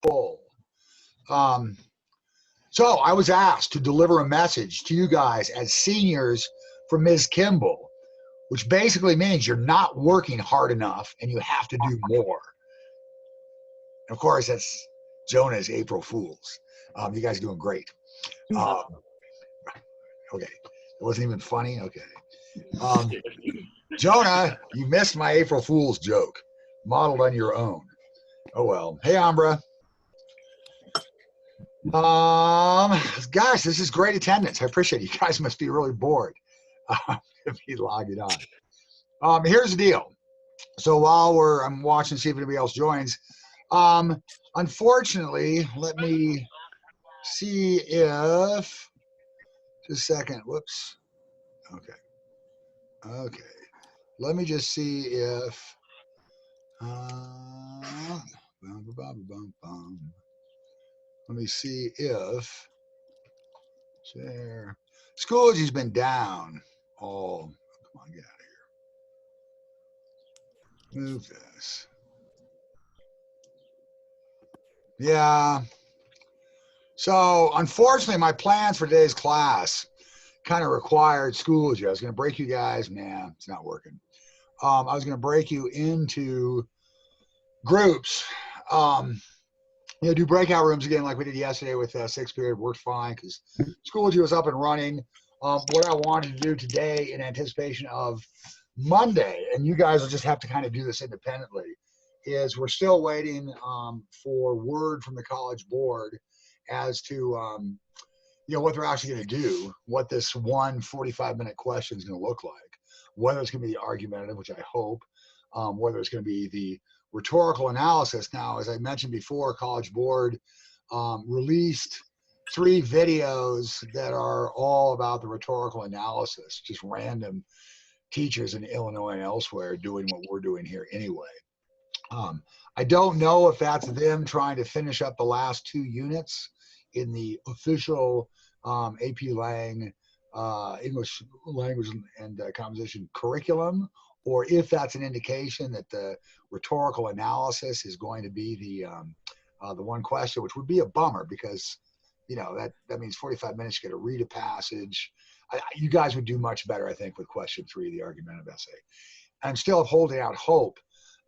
full. Um, so I was asked to deliver a message to you guys as seniors from Ms. Kimball, which basically means you're not working hard enough and you have to do more. And of course, that's Jonah's April Fools. You guys are doing great. Um, okay. It wasn't even funny? Okay. Jonah, you missed my April Fool's joke, modeled on your own. Oh well. Hey, Ambra. Gosh, this is great attendance. I appreciate it. You guys must be really bored if you logged it on. Here's the deal. So while I'm watching to see if anybody else joins, unfortunately, let me see if, just a second, whoops. Okay. Let me just see if, let me see if, share, Schoology's been down all, come on, get out of here. Move this. Yeah. So unfortunately, my plans for today's class kind of required Schoology. I was going to break you guys. Nah, it's not working. I was going to break you into groups. Do breakout rooms again like we did yesterday with sixth period. Worked fine because Schoology was up and running. What I wanted to do today in anticipation of Monday, and you guys will just have to kind of do this independently, is we're still waiting for word from the College Board as to what they're actually going to do, what this 45-minute question is going to look like, whether it's going to be the argumentative, which I hope, whether it's going to be the rhetorical analysis. Now, as I mentioned before, College Board released 3 videos that are all about the rhetorical analysis, just random teachers in Illinois and elsewhere doing what we're doing here anyway. I don't know if that's them trying to finish up the last 2 units in the official AP Lang English language and composition curriculum, or if that's an indication that the rhetorical analysis is going to be the one question, which would be a bummer because that means 45 minutes you got to read a passage. You guys would do much better, I think, with question 3, the argumentative essay. I'm still holding out hope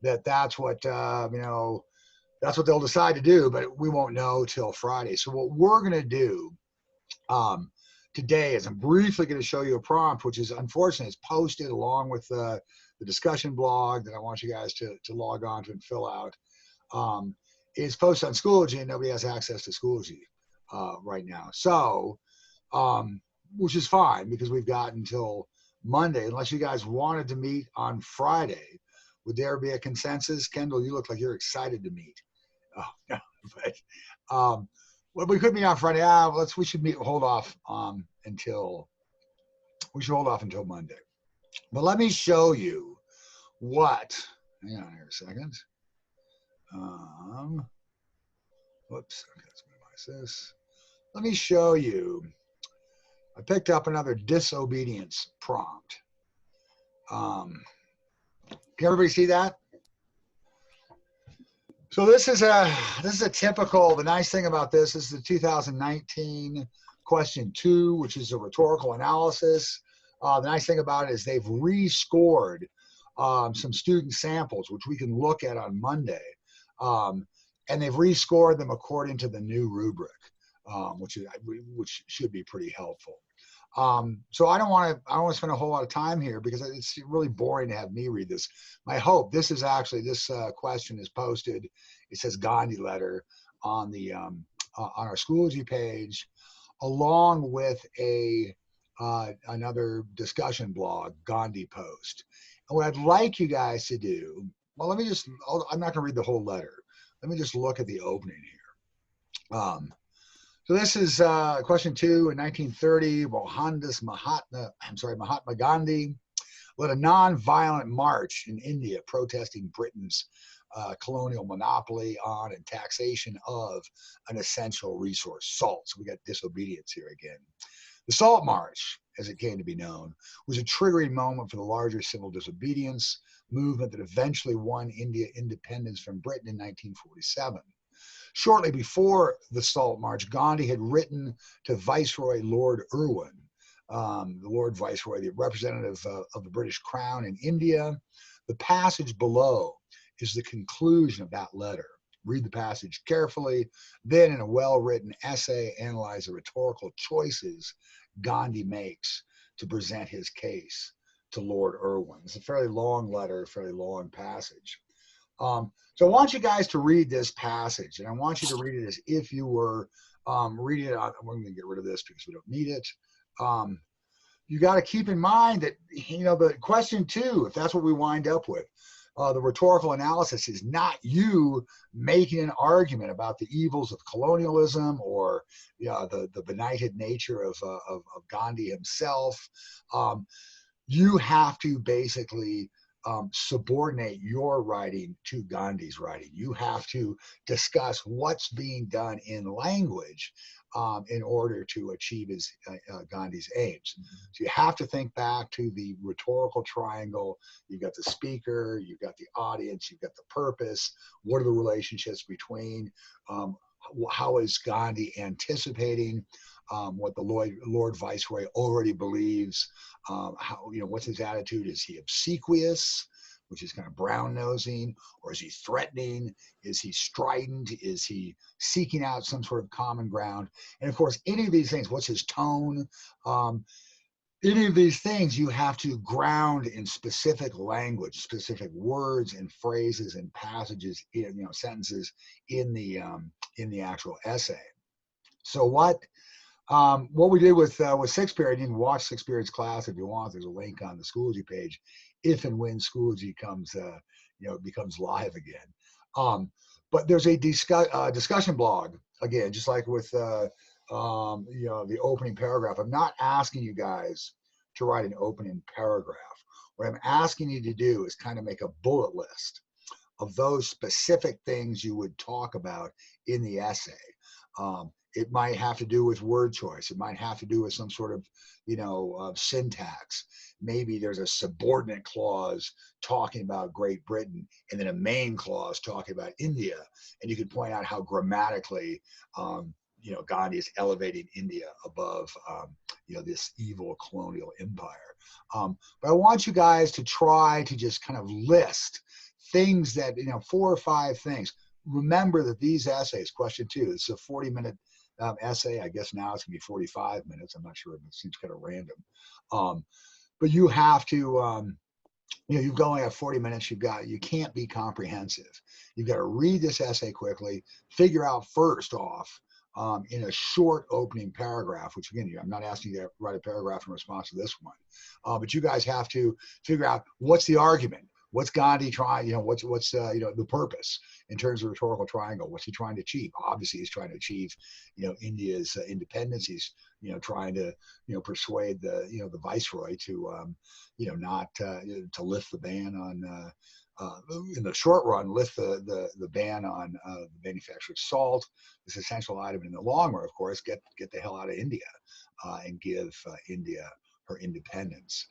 that that's what that's what they'll decide to do, but we won't know till Friday. So what we're going to do today is I'm briefly going to show you a prompt, which is unfortunate. It's posted along with the discussion blog that I want you guys to log on to and fill out. It's posted on Schoology, and nobody has access to Schoology right now. So, which is fine because we've got until Monday, unless you guys wanted to meet on Friday. Would there be a consensus? Kendall, you look like you're excited to meet. Oh, no, but well, we could meet on Friday. We should hold off until Monday. But let me show you what. Hang on here a second. Whoops. Okay, let's minimize this. Let me show you. I picked up another disobedience prompt. Can everybody see that? So this is a typical. The nice thing about this is the 2019 question 2, which is a rhetorical analysis. The nice thing about it is they've rescored some student samples, which we can look at on Monday, and they've rescored them according to the new rubric, which should be pretty helpful. So I don't want to spend a whole lot of time here because it's really boring to have me read this. My hope, this question is posted. It says Gandhi letter on our Schoology page, along with another discussion blog, Gandhi post. And what I'd like you guys to do, well, I'm not going to read the whole letter. Let me just look at the opening here. So this is question 2. In 1930, Mahatma Gandhi led a non-violent march in India protesting Britain's colonial monopoly on and taxation of an essential resource, salt. So we got disobedience here again. The Salt March, as it came to be known, was a triggering moment for the larger civil disobedience movement that eventually won India independence from Britain in 1947. shortly before the Salt March, Gandhi had written to Viceroy Lord Irwin, the Lord Viceroy, the representative of the British Crown in India. The passage below is the conclusion of that letter. Read the passage carefully, then in a well-written essay, analyze the rhetorical choices Gandhi makes to present his case to Lord Irwin. It's a fairly long letter, a fairly long passage. So I want you guys to read this passage, and I want you to read it as if you were reading it on, we're going to get rid of this because we don't need it. You got to keep in mind that, the question two, if that's what we wind up with, the rhetorical analysis is not you making an argument about the evils of colonialism or the benighted nature of Gandhi himself. You have to basically subordinate your writing to Gandhi's writing. You have to discuss what's being done in language in order to achieve Gandhi's aims. So you have to think back to the rhetorical triangle. You've got the speaker, you've got the audience, you've got the purpose. What are the relationships between? How is Gandhi anticipating what the Lord Viceroy already believes? What's his attitude? Is he obsequious, which is kind of brown-nosing, or is he threatening? Is he strident? Is he seeking out some sort of common ground? And of course, any of these things, what's his tone? Any of these things you have to ground in specific language, specific words and phrases and passages, sentences in the actual essay. So what we did with sixth period, you can watch sixth period's class if you want. There's a link on the Schoology page, if and when Schoology becomes live again. But there's a discussion blog again, just like with the opening paragraph. I'm not asking you guys to write an opening paragraph. What I'm asking you to do is kind of make a bullet list of those specific things you would talk about in the essay. It might have to do with word choice. It might have to do with some sort of, syntax. Maybe there's a subordinate clause talking about Great Britain and then a main clause talking about India. And you could point out how grammatically, Gandhi is elevating India above, this evil colonial empire. But I want you guys to try to just kind of list things that, 4 or 5 things. Remember that these essays, question 2, it's a 40-minute essay. I guess now it's gonna be 45 minutes. I'm not sure. It seems kind of random. But you have to, you've only got 40 minutes. You can't be comprehensive. You've got to read this essay quickly, figure out first off in a short opening paragraph, which again, I'm not asking you to write a paragraph in response to this one, but you guys have to figure out what's the argument. What's Gandhi trying, what's the purpose in terms of rhetorical triangle? What's he trying to achieve? Obviously, he's trying to achieve, India's independence. He's, trying to, persuade the viceroy to, not to lift the ban on, in the short run, lift the ban on the manufacture of salt, this essential item. In the long run, of course, get the hell out of India and give India her independence.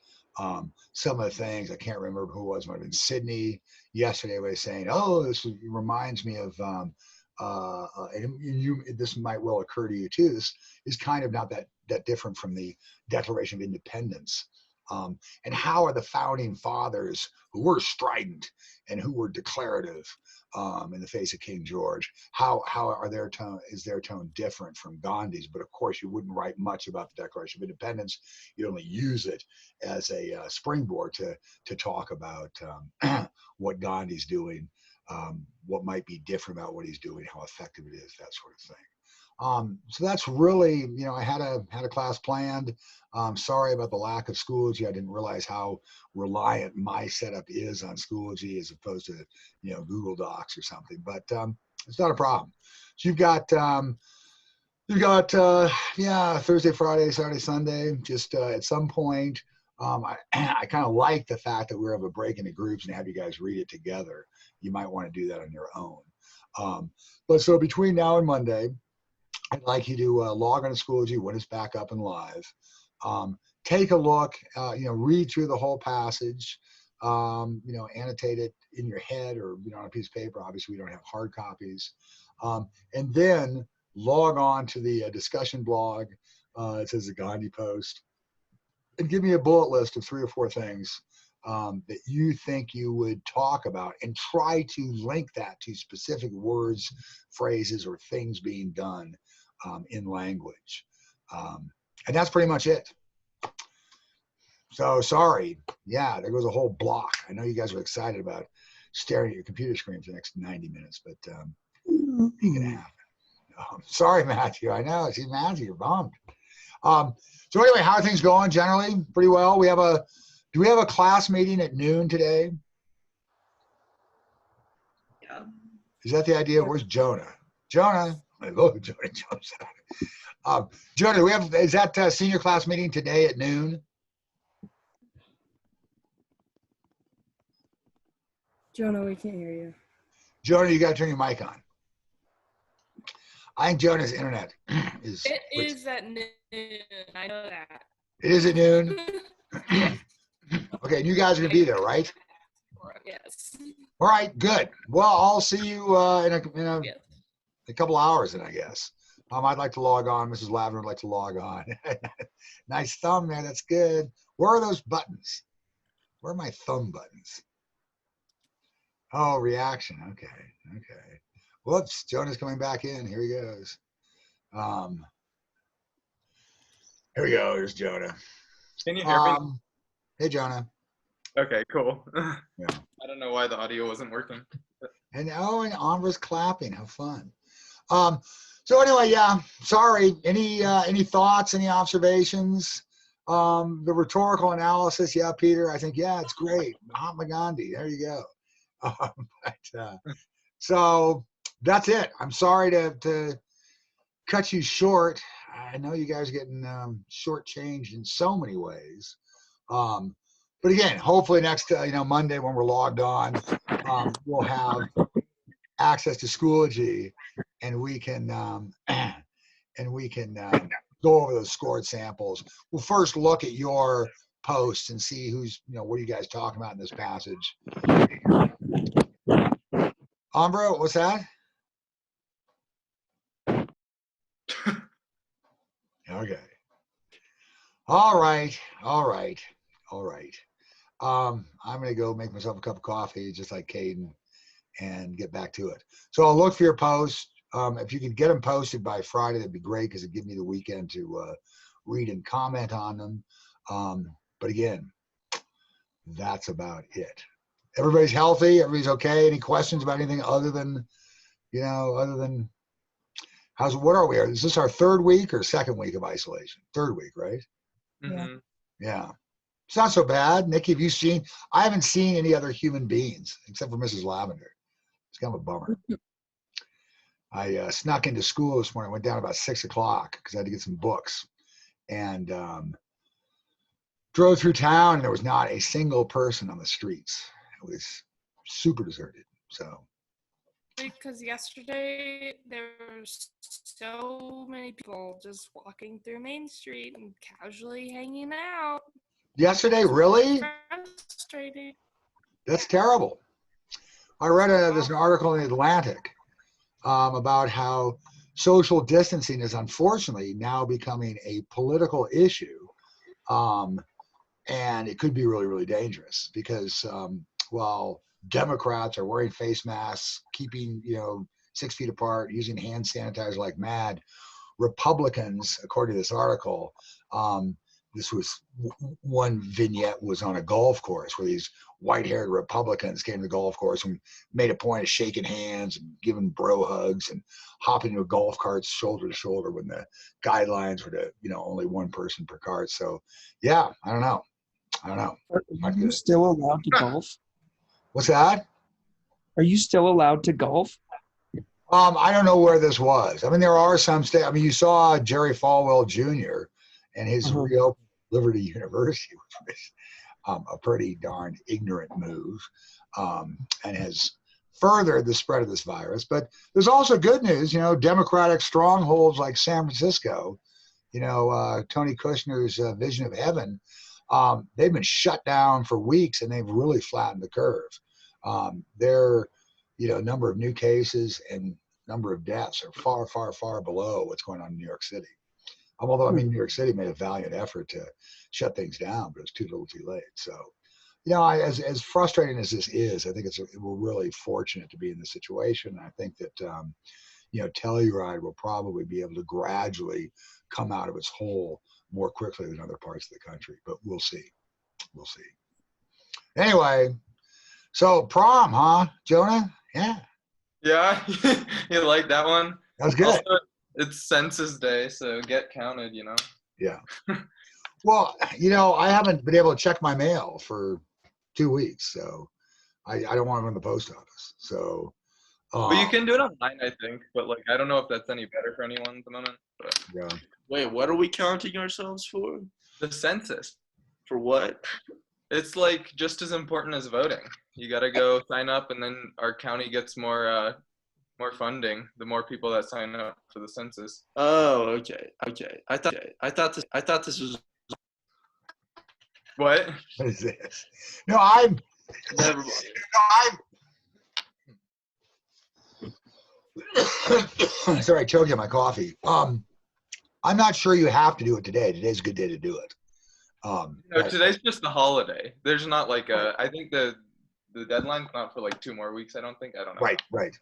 Some of the things, I can't remember who it was, might have been Sydney yesterday, was saying, oh, this reminds me of, this might well occur to you too, this is kind of not that different from the Declaration of Independence. And how are the founding fathers, who were strident and who were declarative in the face of King George, how are is their tone different from Gandhi's? But of course, you wouldn't write much about the Declaration of Independence. You only use it as a springboard to talk about what Gandhi's doing, what might be different about what he's doing, how effective it is, that sort of thing. So that's really, I had a class planned. Sorry about the lack of Schoology. I didn't realize how reliant my setup is on Schoology as opposed to, Google Docs or something, but it's not a problem. So you've got Thursday, Friday, Saturday, Sunday, just at some point. I kind of like the fact that we're able to break into groups and have you guys read it together. You might want to do that on your own. But so between now and Monday, I'd like you to log on to Schoology when it's back up and live. Take a look, read through the whole passage, annotate it in your head or on a piece of paper. Obviously, we don't have hard copies. And then log on to the discussion blog. It says the Gandhi Post, and give me a bullet list of 3 or 4 things that you think you would talk about, and try to link that to specific words, phrases, or things being done in language. And that's pretty much it. So sorry. Yeah, there goes a whole block. I know you guys are excited about staring at your computer screen for the next 90 minutes, but ain't gonna happen. Sorry, Matthew. I know. See, Matthew, you're bummed. So anyway, how are things going generally? Pretty well. Do we have a class meeting at noon today? Yeah. Is that the idea? Where's Jonah? Jonah. Oh, Jonah jumps out. Jonah, is that senior class meeting today at noon? Jonah, we can't hear you. Jonah, you got to turn your mic on. I think Jonah's internet is. It is at noon. I know that. It is at noon. Okay, and you guys are gonna be there, right? Yes. All right, good. Well, I'll see you in a couple hours, then I guess. I'd like to log on. Mrs. Lavender would like to log on. Nice thumb there. That's good. Where are those buttons? Where are my thumb buttons? Oh, reaction. Okay. Whoops. Jonah's coming back in. Here he goes. Here we go. Here's Jonah. Can you hear me? Hey, Jonah. Okay, cool. Yeah. I don't know why the audio wasn't working. And Ambra's clapping. How fun. So anyway, yeah. Sorry. Any thoughts? Any observations? The rhetorical analysis. Yeah, Peter. I think it's great. Mahatma Gandhi. There you go. So that's it. I'm sorry to cut you short. I know you guys are getting shortchanged in so many ways. But again, hopefully next Monday when we're logged on, we'll have access to Schoology, and we can go over those scored samples. We'll first look at your posts and see what are you guys talking about in this passage. Ambra, what's that? Okay. All right. I'm gonna go make myself a cup of coffee, just like Caden, and get back to it. So I'll look for your posts. If you could get them posted by Friday, that'd be great, because it'd give me the weekend to read and comment on them. But again, that's about it. Everybody's healthy. Everybody's okay. Any questions about anything other than what are we? Is this our 3rd week or 2nd week of isolation? 3rd week, right? Mm-hmm. Yeah. It's not so bad. Nikki, I haven't seen any other human beings except for Mrs. Lavender. It's kind of a bummer. I snuck into school this morning. Went down about 6 o'clock because I had to get some books, and drove through town, and there was not a single person on the streets. It was super deserted. So. Because yesterday there were so many people just walking through Main Street and casually hanging out. Yesterday, really? Frustrating. That's terrible. I read there's an article in the Atlantic about how social distancing is unfortunately now becoming a political issue, and it could be really, really dangerous because while Democrats are wearing face masks, keeping 6 feet apart, using hand sanitizer like mad, Republicans, according to this article, this was one vignette was on a golf course where these white-haired Republicans came to the golf course and made a point of shaking hands and giving bro hugs and hopping into golf carts shoulder to shoulder when the guidelines were to, only one person per cart. So, yeah, I don't know. Are you still allowed to golf? What's that? Are you still allowed to golf? I don't know where this was. I mean, there are some states. I mean, you saw Jerry Falwell Jr. and his reopened Liberty University, which was a pretty darn ignorant move, and has furthered the spread of this virus. But there's also good news. Democratic strongholds like San Francisco, Tony Kushner's vision of heaven, they've been shut down for weeks, and they've really flattened the curve. Their number of new cases and number of deaths are far, far, far below what's going on in New York City. Although, I mean, New York City made a valiant effort to shut things down, but it was too little too late. So, you know, as frustrating as this is, I think we're really fortunate to be in this situation. And I think that, you know, Telluride will probably be able to gradually come out of its hole more quickly than other parts of the country, but we'll see. We'll see. Anyway, so prom, huh, Jonah? Yeah, Yeah, you like that one? that was good. Also, it's Census Day, so get counted, you know? Yeah. Well, you know, I haven't been able to check my mail for 2 weeks, so I don't want to go to the post office. So, Well, you can do it online, I think, but like I don't know if that's any better for anyone at the moment. But yeah. Wait, what are we counting ourselves for? the census, For what? it's like just as important as voting. You got to go sign up, and then our county gets more funding the more people that sign up for the census. Oh, okay. I thought this was What? What is this? No, I'm. never mind. Sorry, I choked on my coffee. I'm not sure you have to do it today. Today's a good day to do it. No, But- today's just the holiday. There's not like I think the deadline's not for like 2 more weeks. I don't think. I don't know. Right.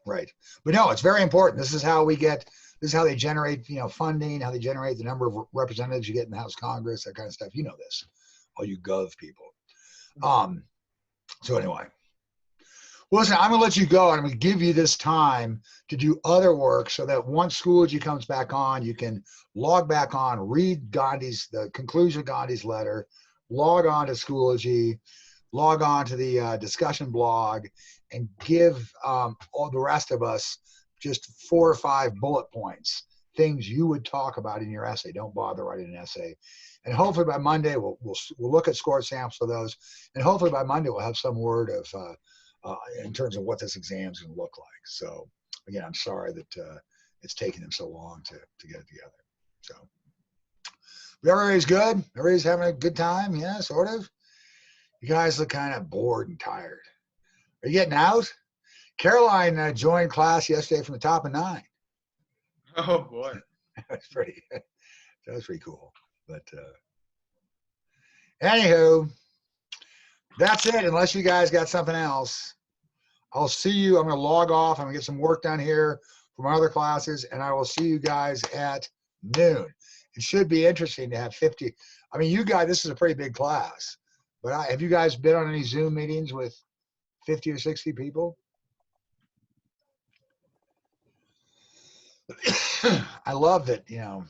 But no, it's very important. This is how they generate, you know, funding, how they generate the number of representatives you get in the House Congress, that kind of stuff. You know this, all you gov people. So anyway, well, listen, I'm gonna let you go, and I'm gonna give you this time to do other work so that once Schoology comes back on, you can log back on, read the conclusion of Gandhi's letter, log on to Schoology, log on to the discussion blog, and give all the rest of us just 4 or 5 bullet points, things you would talk about in your essay. Don't bother writing an essay. And hopefully by Monday, we'll look at score samples of those. And hopefully by Monday, we'll have some word of in terms of what this exam is going to look like. So again, I'm sorry that it's taken them so long to get it together. So but everybody's good. Everybody's having a good time. Yeah, sort of. You guys look kind of bored and tired. Are you getting out? Caroline joined class yesterday from the top of 9. Oh boy. That was pretty cool. But anywho, that's it. Unless you guys got something else, I'll see you. I'm going to log off. I'm going to get some work done here for my other classes, and I will see you guys at noon. It should be interesting to have 50. I mean, you guys, this is a pretty big class. But have you guys been on any Zoom meetings with 50 or 60 people? I love that, you know,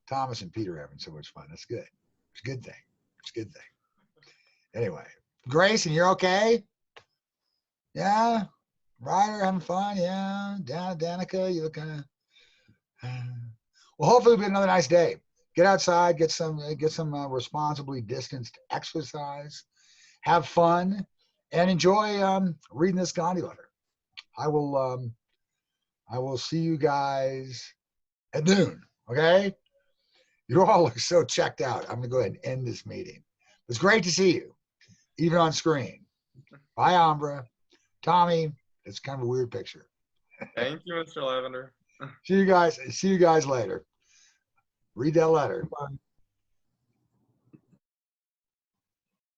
Thomas and Peter are having so much fun. That's good. It's a good thing. It's a good thing. Anyway, Grayson, you're okay? Yeah? Ryder, having fun? Yeah? Danica, you look kind of... Well, hopefully it'll be another nice day. Get outside, get some responsibly distanced exercise, have fun, and enjoy reading this Gandhi letter. I will see you guys at noon. Okay? You all look so checked out. I'm gonna go ahead and end this meeting. It's great to see you, even on screen. Bye, Ambra. Tommy, it's kind of a weird picture. Thank you, Mr. Lavender. See you guys later. Read that letter. Bye.